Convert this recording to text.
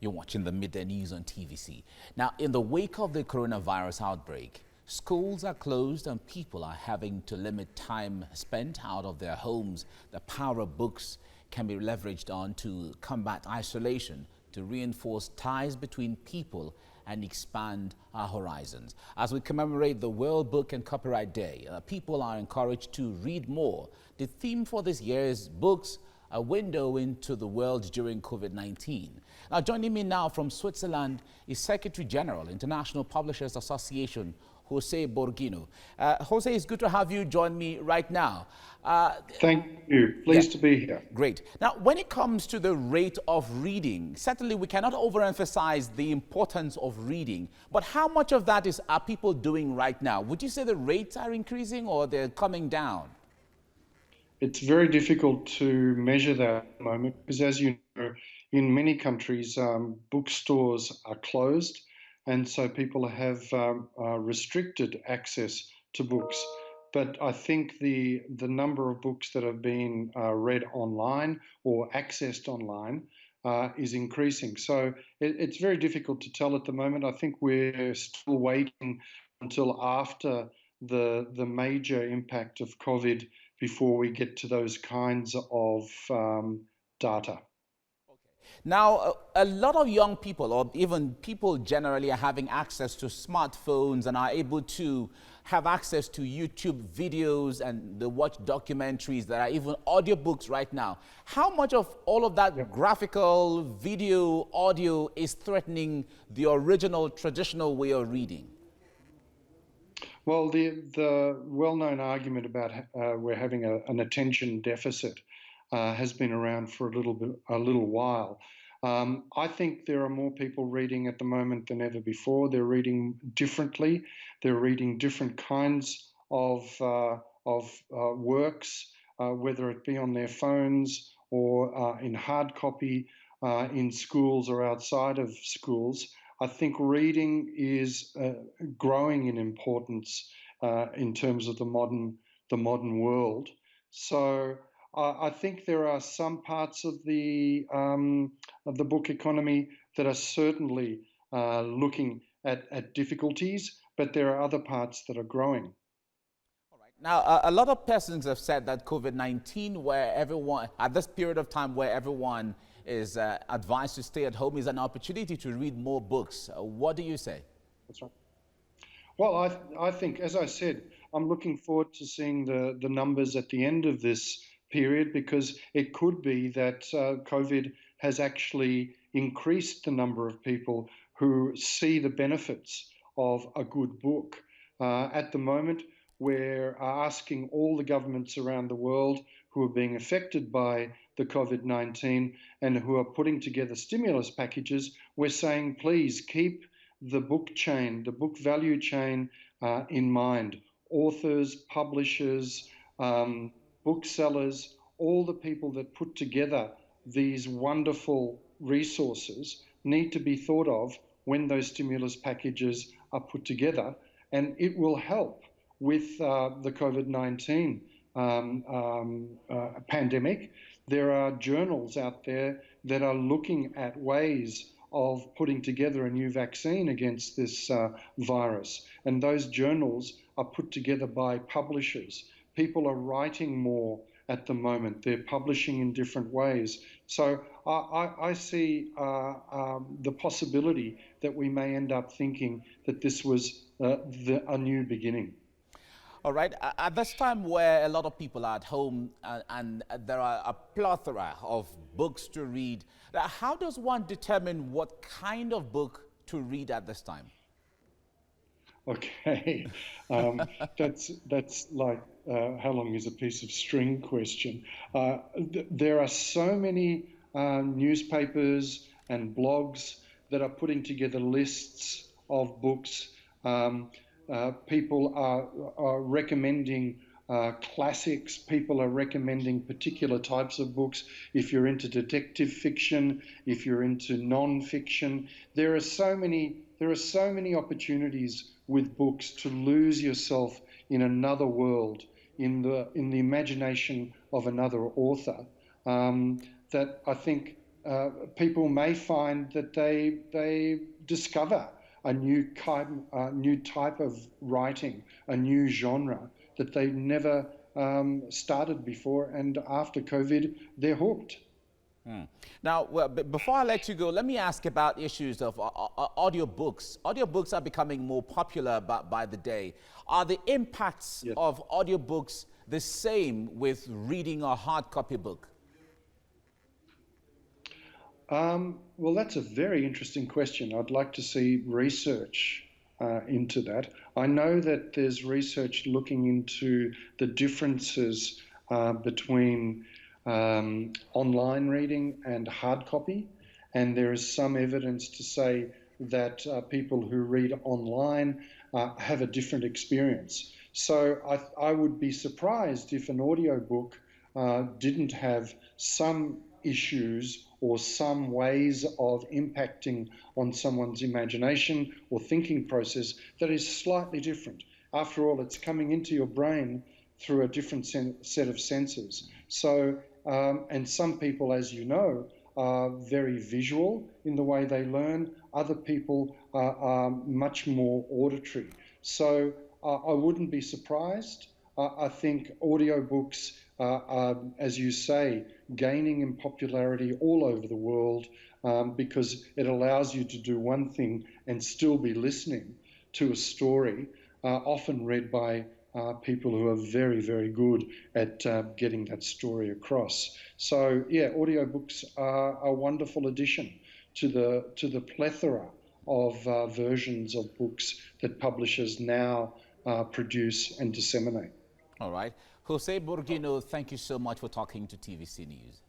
You're watching the Midday News on TVC. Now, in the wake of the coronavirus outbreak, schools are closed and people are having to limit time spent out of their homes. The power of books can be leveraged on to combat isolation, to reinforce ties between people and expand our horizons. As we commemorate the World Book and Copyright Day, people are encouraged to read more. The theme for this year is Books, a Window into the World During COVID-19. Now, joining me now from Switzerland is Secretary General, International Publishers Association, Jose Borghino. Jose, it's good to have you join me right now. Thank you. Pleased to be here. Great. Now, when it comes to the rate of reading, certainly we cannot overemphasize the importance of reading, but how much of that are people doing right now? Would you say the rates are increasing or they're coming down? It's very difficult to measure that at the moment because, as you know, in many countries, bookstores are closed, and so people have restricted access to books. But I think the number of books that have been read online or accessed online is increasing. So it's very difficult to tell at the moment. I think we're still waiting until after the major impact of COVID before we get to those kinds of data. Now, a lot of young people, or even people generally, are having access to smartphones and are able to have access to YouTube videos and they watch documentaries. There are even audiobooks right now. How much of all of that graphical, video, audio is threatening the original traditional way of reading? Well, the well-known argument about we're having an attention deficit has been around for a little while. I think there are more people reading at the moment than ever before. They're reading differently. They're reading different kinds of works, whether it be on their phones or in hard copy, in schools or outside of schools. I think reading is growing in importance in terms of the modern world. So I think there are some parts of the book economy that are certainly looking at difficulties, but there are other parts that are growing. All right. Now, a lot of persons have said that COVID-19, where everyone, at this period of time where everyone is advised to stay at home, is an opportunity to read more books. What do you say? That's right. Well, I think, as I said, I'm looking forward to seeing the numbers at the end of this period, because it could be that COVID has actually increased the number of people who see the benefits of a good book. At the moment, we're asking all the governments around the world who are being affected by the COVID-19 and who are putting together stimulus packages, we're saying, please keep the book chain, the book value chain in mind. Authors, publishers, booksellers, all the people that put together these wonderful resources need to be thought of when those stimulus packages are put together, and it will help with the COVID-19 pandemic. There are journals out there that are looking at ways of putting together a new vaccine against this virus, and those journals are put together by publishers. People are writing more at the moment. They're publishing in different ways. So I see the possibility that we may end up thinking that this was a new beginning. All right. At this time where a lot of people are at home and there are a plethora of books to read, how does one determine what kind of book to read at this time? Okay, that's like how long is a piece of string question. There are so many newspapers and blogs that are putting together lists of books. People are recommending classics. People are recommending particular types of books. If you're into detective fiction, if you're into non-fiction, there are so many opportunities with books to lose yourself in another world, in the imagination of another author, that I think people may find that they discover a new type of writing, a new genre that they never started before, and after COVID, they're hooked. Now, well, before I let you go, let me ask about issues of audiobooks. Audiobooks are becoming more popular by the day. Are the impacts Yes. of audiobooks the same with reading a hard copy book? Well, that's a very interesting question. I'd like to see research into that. I know that there's research looking into the differences between online reading and hard copy, and there is some evidence to say that people who read online have a different experience. So I would be surprised if an audiobook didn't have some issues or some ways of impacting on someone's imagination or thinking process that is slightly different. After all, it's coming into your brain through a different set of senses. So, and some people, as you know, are very visual in the way they learn. Other people are much more auditory. So I wouldn't be surprised. I think audiobooks are, as you say, gaining in popularity all over the world because it allows you to do one thing and still be listening to a story, often read by people who are very, very good at getting that story across. So, yeah, audiobooks are a wonderful addition to the plethora of versions of books that publishers now produce and disseminate. All right. Jose Borghino, thank you so much for talking to TVC News.